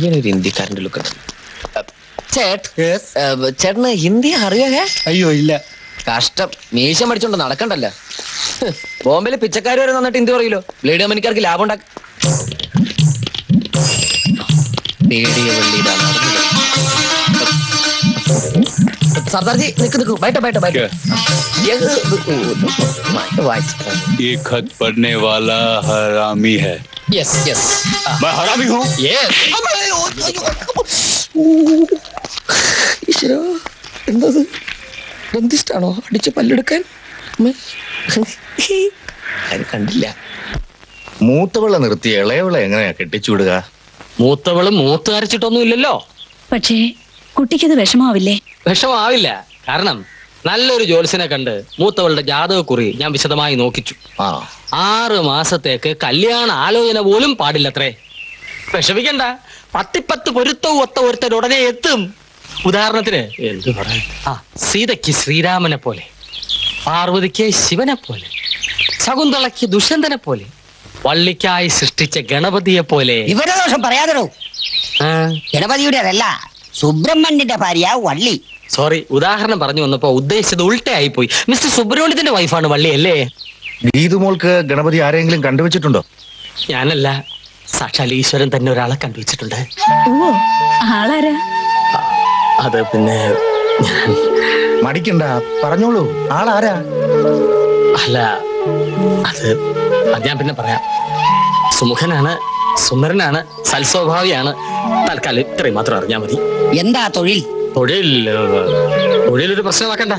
ഇവനൊരു ഹിന്ദിക്കാരൻ്റെ ലുക്ക്. ചേട്ടന് ഹിന്ദി അറിയോ? അയ്യോ ഇല്ല. കഷ്ടം, മീശം പഠിച്ചോണ്ട് നടക്കണ്ടല്ലോ. ബോംബെയിലെ പിച്ചക്കാർ വരെ നന്നിട്ട് ഹിന്ദി പറയില്ലോ. ബ്ലേഡ് കമ്പനിക്കാർക്ക് ലാഭം ഉണ്ടാക്കും. सरदार जी निक निक बैठो बैठो बैठो। ये खत पढ़ने वाला हरामी है। यस यस मैं हरामी हूँ। यस ഈശ്വരാ, എന്തത് ബന്ധിഷ്ടാണോ അടിച്ച് പല്ലെടുക്കാൻ? ആരും കണ്ടില്ല. മൂത്തവളെ നിർത്തി ഇളയവളെ എങ്ങനെയാ കെട്ടിച്ചുവിടുക? മൂത്തവള് മൂത്ത് അരച്ചിട്ടൊന്നും ഇല്ലല്ലോ. പക്ഷേ കുട്ടിക്കത് വിഷമാവില്ലേ? വിഷമാവില്ല. കാരണം നല്ലൊരു ജോത്സ്യനെ കണ്ട് മൂത്തവളുടെ ജാതകക്കുറി ഞാൻ വിശദമായി നോക്കിച്ചു. 6 മാസത്തേക്ക് കല്യാണ ആലോചന പോലും പാടില്ലത്രേ. വിഷമിക്കണ്ട, 10 പൊരുത്തവും ഒത്ത ഒരുത്തൻ ഉടനെ എത്തും. ഉദാഹരണത്തിന് എന്ത് പറയാ, സീതയ്ക്ക് ശ്രീരാമനെ പോലെ, പാർവതിക്ക് ശിവനെ പോലെ, ശകുന്തളയ്ക്ക് ദുഷ്യന്തനെ പോലെ, വള്ളിക്കായി സൃഷ്ടിച്ച ഗണപതിയെ പോലെ. ഇവരുടെ ദോഷം പറയാതോ. ഗണപതിയുടെ അതല്ല, സുബ്രഹ്മണ്യന്റെ ഭാര്യ വള്ളി. സോറി, ഉദാഹരണം പറഞ്ഞു വന്നപ്പോ ഉദ്ദേശിച്ചത് ഉൾട്ടയായി പോയി. മിസ്റ്റർ സുബ്രഹ്മണ്യത്തിന്റെ വൈഫാണ് വള്ളി അല്ലേ? ഗീതുമോൾക്ക് ഗണപതി ആരെങ്കിലും കണ്ടുവച്ചിട്ടുണ്ടോ? ഞാനല്ല, സാക്ഷാൽ ഈശ്വരൻ തന്നെ ഒരാളെ കണ്ടുവച്ചിട്ടുണ്ട്. ഓ, ആളാരാ? അത് പിന്നെ മടിക്കണ്ട, പറഞ്ഞോളൂ. ആളാരാ? അല്ല, അത് ഞാൻ പിന്നെ പറയാം. സുമുഖനാണ്, സുന്ദരനാണ്, സൽസ്വഭാവിയാണ്. തൽക്കാലം ഇത്രയും മാത്രം അറിഞ്ഞാൽ മതി. എന്താ തൊഴിൽ? തൊഴിലൊരു പ്രശ്നമാക്കണ്ട.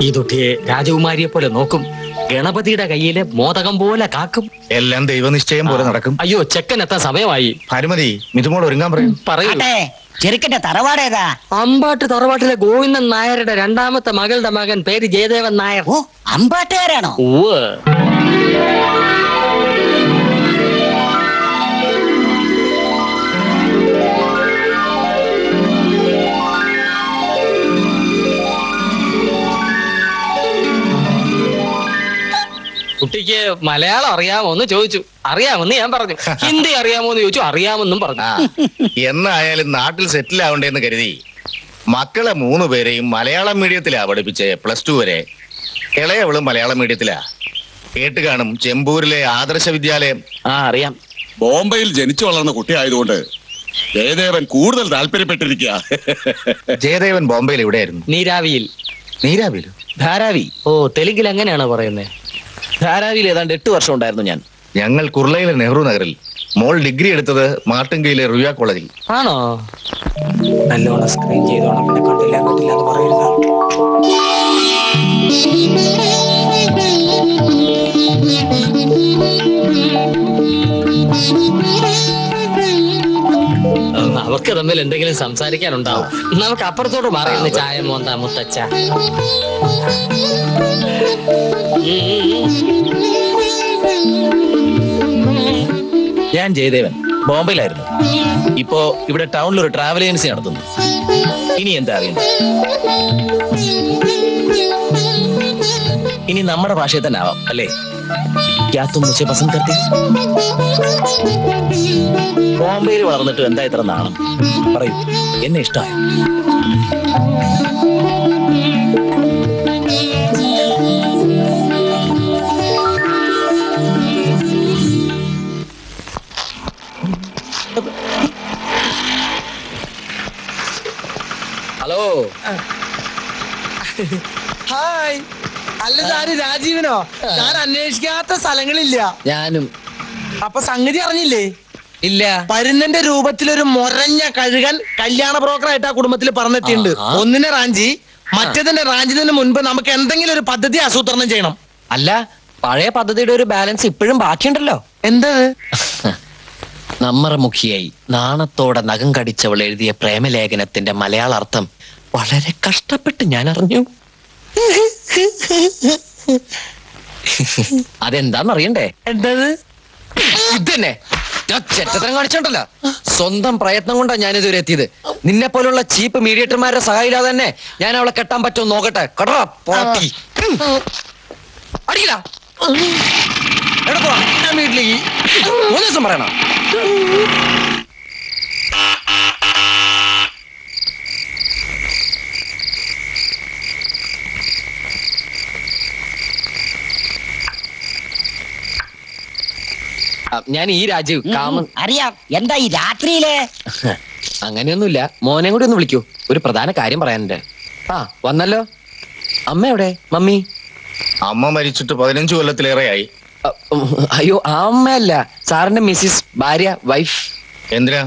ഈ തൊട്ടിയെ രാജകുമാരിയെ പോലെ നോക്കും, ഗണപതിയുടെ കയ്യിലെ മോദകം പോലെ കാക്കും. എല്ലാം ദൈവനിശ്ചയം പോലെ നടക്കും. അയ്യോ, ചെക്കൻ എത്താൻ സമയമായി. ഭാനുമതി, മിഥുമോൾ ഒരുങ്ങാൻ പറയും. പറയൂ. ചെറുക്കന്റെ തറവാടേതാ? അമ്പാട്ട് തറവാട്ടിലെ ഗോവിന്ദൻ നായരുടെ 2ാമത്തെ മകളുടെ മകൻ, പേര് ജയദേവൻ നായർ. ഓ, അമ്പാട്ടുകാരാണോ? ഓ, കുട്ടിക്ക് മലയാളം അറിയാമോന്ന് ചോദിച്ചു. അറിയാമെന്ന് ഞാൻ പറഞ്ഞു. ഹിന്ദി അറിയാമോന്ന് ചോദിച്ചു. അറിയാമെന്നും പറഞ്ഞു. എന്നായാലും നാട്ടിൽ സെറ്റിൽ ആവണ്ടേന്ന് കരുതി മക്കളെ 3 പേരെയും മലയാളം മീഡിയത്തിലാ പഠിപ്പിച്ചേ. +2 വരെ. ഇളയവളും മലയാളം മീഡിയത്തിലാ. കേട്ട് കാണും, ചെമ്പൂരിലെ ആദർശ വിദ്യാലയം. അറിയാം. ബോംബെയിൽ ജനിച്ചു വളർന്ന കുട്ടി ആയതുകൊണ്ട് ജയദേവൻ കൂടുതൽ താല്പര്യപ്പെട്ടിരിക്കുക. ജയദേവൻ ബോംബെയിൽ എവിടെയായിരുന്നു? നീരാവിയിൽ. നീരാവിയിലോ? ധാരാവി. ഓ, തെലുങ്കിൽ എങ്ങനെയാണോ പറയുന്നത്? ധാരാവിയിൽ ഏതാണ്ട് 8 വർഷം ഉണ്ടായിരുന്നു ഞാൻ. ഞങ്ങൾ കുർളയിലെ നെഹ്റു നഗറിൽ. മോൾ ഡിഗ്രി എടുത്തത് മാർട്ടിൻകയിലെ റുയ കോളേജിൽ. ആണോ? നല്ലോണം സ്ക്രീൻ ചെയ്തോണം, പിന്നെ കണ്ടില്ല കണ്ടില്ല എന്ന് പറയരുത്. അവർക്ക് തമ്മിൽ എന്തെങ്കിലും സംസാരിക്കാനുണ്ടാവും. നമുക്ക് അപ്പുറത്തോട്ട് മാറിയിരുന്ന ചായ മോന്താ മുത്തച്ഛ. ഞാൻ ജയദേവൻ, ബോംബെയിലായിരുന്നു. ഇപ്പോ ഇവിടെ ടൗണിൽ ഒരു ട്രാവൽ ഏജൻസി നടത്തുന്നു. ഇനി എന്താ അറിയുന്നത്? ഇനി നമ്മുടെ ഭാഷയിൽ തന്നെ ആവാം അല്ലേ? ക്യാ തും മുझे പസന്ദ് കർത്തി? ബോംബെയിൽ വളർന്നിട്ട് എന്താ ഇത്ര നാണം? പറയൂ, എന്നെ ഇഷ്ടമായോ? ഹലോ. ഹായ്. അല്ല, സാര് രാജീവനോ? ഞാൻ അന്വേഷിക്കാത്ത സ്ഥലങ്ങളില്ല. ഞാനും. അപ്പൊ സംഗതി അറിഞ്ഞില്ലേ? ഇല്ല. പരുന്നന്റെ രൂപത്തിലൊരു മൊരഞ്ഞ കഴുകൻ കല്യാണ ബ്രോക്കറായിട്ട് ആ കുടുംബത്തിൽ പറഞ്ഞെത്തിയിട്ടുണ്ട്. ഒന്നിനെ റാഞ്ചി, മറ്റേതിന്റെ റാഞ്ചിന് മുൻപ് നമുക്ക് എന്തെങ്കിലും ഒരു പദ്ധതി ആസൂത്രണം ചെയ്യണം. അല്ല, പഴയ പദ്ധതിയുടെ ഒരു ബാലൻസ് ഇപ്പോഴും ബാക്കിയുണ്ടല്ലോ. എന്താ? നമ്മറമുഖിയായി നാണത്തോടെ നഖം കടിച്ചവൾ എഴുതിയ പ്രേമലേഖനത്തിന്റെ മലയാള അർത്ഥം വളരെ കഷ്ടപ്പെട്ട് ഞാൻ അറിഞ്ഞു. അതെന്താന്നറിയണ്ടേ? എന്തത്? ഇതന്നെ ചെറ്റത്തരം കാണിച്ചോണ്ടല്ലോ. സ്വന്തം പ്രയത്നം കൊണ്ടാ ഞാൻ ഇതുവരെ എത്തിയത്. നിന്നെ പോലുള്ള ചീപ്പ് മീഡിയേറ്റർമാരുടെ സഹായില്ലാതെ തന്നെ ഞാൻ അവളെ കെട്ടാൻ പറ്റുമോ നോക്കട്ടെ. കട പോട്ടി അടിയില്ല. എവിടെ പോവാ? ഞാൻ വീട്ടിലേക്ക് 3 ദിവസം പറയണം. ഞാൻ ഈ രാജീവ് കാമൻ. അറിയാം. എന്താ ഈ രാത്രിയില്? അങ്ങനെയൊന്നുമില്ല, മോനെ കൂടി ഒന്ന് വിളിക്കൂ, ഒരു പ്രധാന കാര്യം പറയാനുണ്ട്. ആ വന്നല്ലോ. അമ്മ എവിടെ? മമ്മി? അമ്മ മരിച്ചിട്ട് 15 കൊല്ലത്തിലേറെയായി. അയ്യോ ആ അമ്മയല്ല, സാറിന്റെ മിസ്സിസ്, ഭാര്യ, വൈഫ്. എന്തിനാ?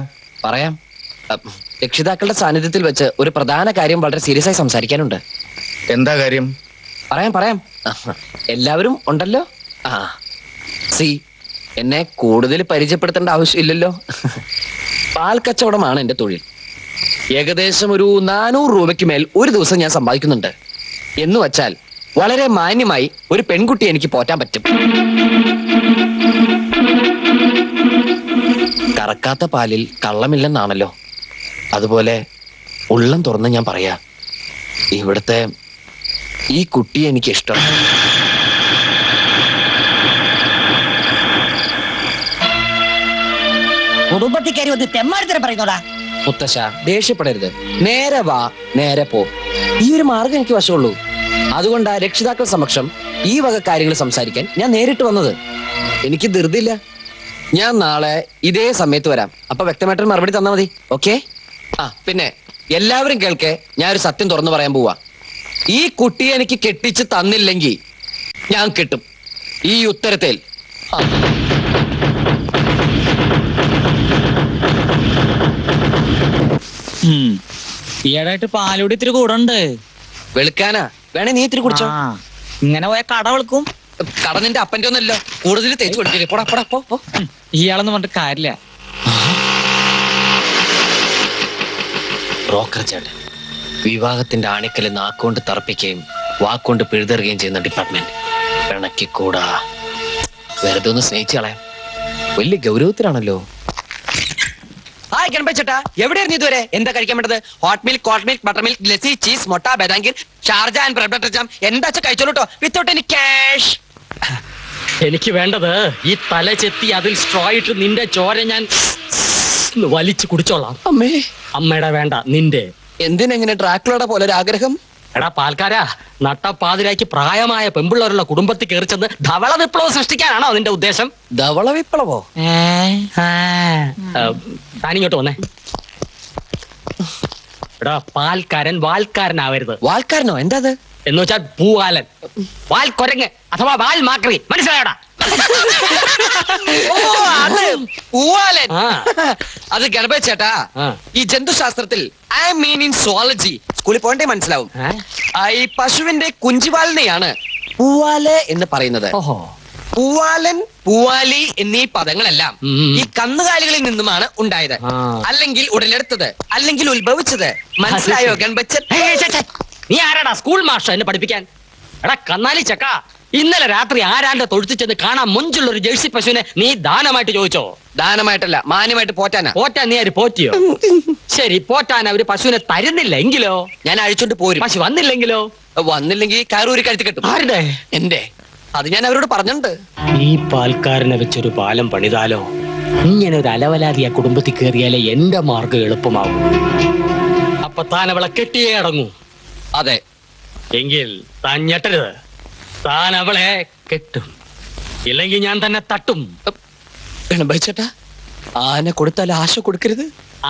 പറയാം. രക്ഷിതാക്കളുടെ സാന്നിധ്യത്തിൽ വെച്ച് ഒരു പ്രധാന കാര്യം വളരെ സീരിയസ് ആയി സംസാരിക്കാനുണ്ട്. എന്താ കാര്യം? പറയാം. എല്ലാവരും ഉണ്ടല്ലോ. ആ സി, എന്നെ കൂടുതൽ പരിചയപ്പെടുത്തേണ്ട ആവശ്യമില്ലല്ലോ. പാൽ കച്ചവടമാണ് എന്റെ തൊഴിൽ. ഏകദേശം ഒരു 400 രൂപയ്ക്ക് മേൽ ഒരു ദിവസം ഞാൻ സമ്പാദിക്കുന്നുണ്ട്. എന്ന് വച്ചാൽ വളരെ മാന്യമായി ഒരു പെൺകുട്ടി എനിക്ക് പോറ്റാൻ പറ്റും. കറക്കാത്ത പാലിൽ കള്ളമില്ലെന്നാണല്ലോ. അതുപോലെ ഉള്ളം തുറന്ന് ഞാൻ പറയാ, ഇവിടുത്തെ ഈ കുട്ടിയെ എനിക്ക് ഇഷ്ടം. കുടുംബത്തിൽ കയറി ഒന്ന് തെമ്മാടിത്തരം പറയുന്നോടാ. മുത്തശ്ശ ദേഷ്യപ്പെടരുത്, നേരെ വാ നേരെ പോ. ഈ ഒരു മാർഗം എനിക്ക് വശമുള്ളൂ. അതുകൊണ്ടാ രക്ഷിതാക്കൾ സമക്ഷം ഈ വക കാര്യങ്ങൾ സംസാരിക്കാൻ ഞാൻ നേരിട്ട് വന്നത്. എനിക്ക് ധൃതിയില്ല. ഞാൻ നാളെ ഇതേ സമയത്ത് വരാം. അപ്പൊ വ്യക്തമായിട്ടൊരു മറുപടി തന്നാ മതി. ഓക്കെ? ആ പിന്നെ എല്ലാവരും കേൾക്കെ, ഞാൻ ഒരു സത്യം തുറന്നു പറയാൻ പോവാ. ഈ കുട്ടിയെ എനിക്ക് കെട്ടിച്ച് തന്നില്ലെങ്കിൽ ഞാൻ കിട്ടും ഈ ഉത്തരത്തിൽ. ഈയിടായിട്ട് പാലുകൂടി ഇത്തിരി കൂടുണ്ട്. വെളുക്കാനാ? വേണേ നീ ഇത്തിരി കുടിച്ചോ. ഇങ്ങനെ പോയ കട വെളുക്കും. കട നിന്റെ അപ്പന്റെ ഒന്നല്ലോ, കൂടുതൽ തേച്ച് കൊടുക്കില്ലേ. പോടാ പോടാ പോ. ഇയാളൊന്നും പറഞ്ഞിട്ട് കാര്യമില്ല. ബ്രോക്കർ ചേട്ടൻ വിവാഹത്തിന്റെ ആണിക്കല് നാക്കുകൊണ്ട് തറപ്പിക്കുകയും വാക്കുകൊണ്ട് പിഴുതെറുകയും ചെയ്യുന്ന ഡിപ്പാർട്ട്മെന്റ്. പിണക്കിക്കൂടാ, വെറുതെ ഒന്ന് സ്നേഹിച്ചു കളയാം. വലിയ ഗൗരവത്തിലാണല്ലോ. ഹായ് ഗണപതി ചേട്ടാ, എവിടെയായിരുന്നു ഇതുവരെ? എന്താ കഴിക്കാൻ വേണ്ടത്? Hot milk, cold milk, butter milk, lassi, cheese, മുട്ട, ബദാംഗീർ, Sharjah and bread butter jam. എന്താ കഴിച്ചോളൂട്ടോ, വിത്തൗട്ട് എനി ക്യാഷ്. എനിക്ക് വേണ്ടത് ഈ തല ചെത്തി അതിൽ സ്ട്രോ ഇട്ട് നിന്റെ ചോര ഞാൻ വലിച്ചു കുടിച്ചോളാം. അമ്മേ. അമ്മയുടെ വേണ്ട, നിന്റെ. എന്തിനെങ്ങനെ ഡ്രാക്കുളയുടെ പോലെ ഒരു ആഗ്രഹം? എടാ പാൽക്കാരാ, നട്ടപ്പാതിരാക്കി പ്രായമായ പെമ്പിള്ളവരുള്ള കുടുംബത്തിൽ കയറി ചെന്ന് ധവള വിപ്ലവം സൃഷ്ടിക്കാനാണോ നിന്റെ ഉദ്ദേശം? ധവള വിപ്ലവോ? താനിങ്ങോട്ട് വന്നേ. എടാ പാൽക്കാരൻ വാൽക്കാരനാവരുത്. വാൽക്കാരനോ? എന്താ അത്? എന്ന് വെച്ചാൽ പൂവാലൻ, വാൽ കൊരങ്ങ് അഥവാ വാൽ മാക്രി. മനസ്സിലായടാ? പൂവാലൻ. ആ. അത് ഗണപതി ചേട്ടാ, ആ. ഈ ജന്തുശാസ്ത്രത്തിൽ ഐ മീൻ ഇൻ സുവോളജി സ്കൂളിൽ പോകണ്ടേ മനസ്സിലാവും. ഈ പശുവിന്റെ കുഞ്ചിവാലിനെയാണ് പൂവാല് എന്ന് പറയുന്നത്. ഓഹോ. പൂവാലൻ, പൂവാലി എന്നീ പദങ്ങളെല്ലാം ഈ കന്നുകാലികളിൽ നിന്നുമാണ് ഉണ്ടായത്. ആ. അല്ലെങ്കിൽ ഉടലെടുത്തത്, അല്ലെങ്കിൽ ഉത്ഭവിച്ചത്. മനസ്സിലായോ ഗണപതി? നീ ആരാടാ സ്കൂൾ മാസ്റ്റർ എന്നെ പഠിപ്പിക്കാൻ? എടാ കന്നാലി ചക്ക, ഇന്നലെ രാത്രി ആരാന്റെ തൊഴുത്തിൽ ചെന്ന് കാണാൻ മുഞ്ചുള്ള ഒരു ജേഴ്സി പശുവിനെ നീ ദാനമായിട്ട് ചോദിച്ചോ? ദാനമായിട്ടല്ല, മാന്യമായിട്ട് പോറ്റാനാ. പോറ്റാൻ നീ ആര് പോറ്റിയോ? ശരി, പോറ്റാൻ അവര് പശുവിനെ തരുന്നില്ല എങ്കിലോ? ഞാൻ അഴിച്ചോണ്ട് പോരും. പശു വന്നില്ലെങ്കിലോ? വന്നില്ലെങ്കിൽ കയറൂരി കഴുത്തി കെട്ടും. ആരുടെ? എന്റെ. അത് ഞാൻ അവരോട് പറഞ്ഞിട്ടുണ്ട്. ഈ പാൽക്കാരനെ വെച്ചൊരു പാലം പണിതാലോ? ഇങ്ങനെ ഒരു അലവലാതി ആ കുടുംബത്തിൽ കയറിയാലേ എന്റെ മാർഗം എളുപ്പമാകും. അപ്പൊ താൻ അവളെ കെട്ടിയേ അടങ്ങൂ. അതെ. എങ്കിൽ താൻ ഞെട്ടരുത്, താൻ അവളെ കെട്ടും. ഇല്ലെങ്കിൽ ഞാൻ തന്നെ തട്ടും. ഗണപതി ചേട്ടാ, ആന കൊടുത്താൽ ആശ കൊടുക്കരുത്.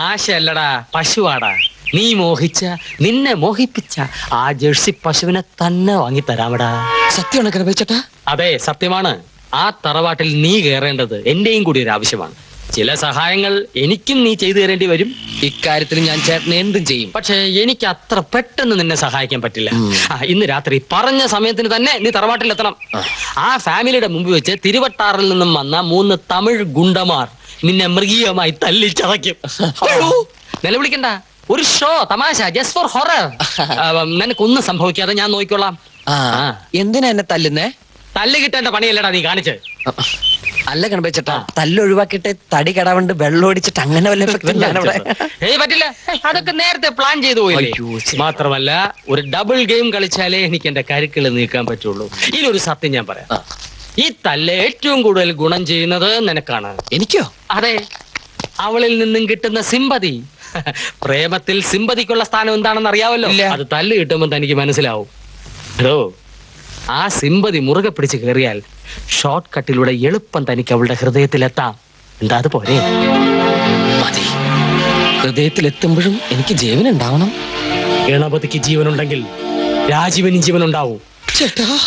ആശയല്ലടാ, പശുവാടാ. നീ മോഹിച്ച, നിന്നെ മോഹിപ്പിച്ച ആ ജേഴ്സി പശുവിനെ തന്നെ വാങ്ങിത്തരാമടാ. സത്യമാണ് ഗണപതി ചേട്ടാ? അതെ, സത്യമാണ്. ആ തറവാട്ടിൽ നീ കയറേണ്ടത് എന്റെയും കൂടി ഒരു ആവശ്യമാണ്. ചില സഹായങ്ങൾ എനിക്കും നീ ചെയ്തു തരേണ്ടി വരും. ഇക്കാര്യത്തിൽ ഞാൻ ചേട്ടനെ എന്തും ചെയ്യും. പക്ഷെ എനിക്ക് അത്ര പെട്ടെന്ന് നിന്നെ സഹായിക്കാൻ പറ്റില്ല. ഇന്ന് രാത്രി പറഞ്ഞ സമയത്തിന് തന്നെ നീ തറവാട്ടിലെത്തണം. ആ ഫാമിലിയുടെ മുമ്പ് വെച്ച് തിരുവട്ടാറിൽ നിന്നും വന്ന 3 തമിഴ് ഗുണ്ടമാർ നിന്നെ മൃഗീയമായി തല്ലിച്ചതയ്ക്കും. നിലവിളിക്കണ്ട, ഒരു ഷോ, തമാശ, ജസ്റ്റ് ഫോർ ഹൊറർ. നിനക്കൊന്നും സംഭവിക്കാതെ ഞാൻ നോക്കിക്കൊള്ളാം. എന്തിനാ എന്നെ തല്ലുന്നേ? തല്ല് കിട്ടേണ്ട പണിയല്ലടാ നീ കാണിച്ച്. അല്ല ഗണപതി ചേട്ടാ, തല്ലൊഴിവാക്കിയിട്ട് തടി കടാവുണ്ട് വെള്ളം ഒടിച്ചിട്ട് അങ്ങനെ വല്ല പറ്റില്ല. അതൊക്കെ നേരത്തെ പ്ലാൻ ചെയ്തു പോയില്ലേ? മാത്രമല്ല, ഒരു ഡബിൾ ഗെയിം കളിച്ചാലേ എനിക്ക് എന്റെ കരുക്കൾ നീക്കാൻ പറ്റുള്ളൂ. ഇതിലൊരു സത്യം ഞാൻ പറയാം. ഈ തല്ല് ഏറ്റവും കൂടുതൽ ഗുണം ചെയ്യുന്നത് നിനക്കാണ്. എനിക്കോ? അതെ, അവളിൽ നിന്നും കിട്ടുന്ന സിമ്പതി. പ്രേമത്തിൽ സിമ്പതിക്കുള്ള സ്ഥാനം എന്താണെന്ന് അറിയാവല്ലോ. അത് തല്ല് കിട്ടുമ്പോൾ തനിക്ക് മനസ്സിലാവും. ഹലോ, ആ സിമ്പതി മുറുകെ പിടിച്ച് കയറിയാൽ ഷോർട്ട് കട്ടിലൂടെ എളുപ്പം തനിക്ക് അവളുടെ ഹൃദയത്തിലെത്താം. എന്താ അത് പോരെ? മതി. ഹൃദയത്തിലെത്തുമ്പോഴും എനിക്ക് ജീവൻ ഉണ്ടാവണം. ഗണപതിക്ക് ജീവനുണ്ടെങ്കിൽ രാജീവനും ജീവനുണ്ടാവും. ചേട്ടാ.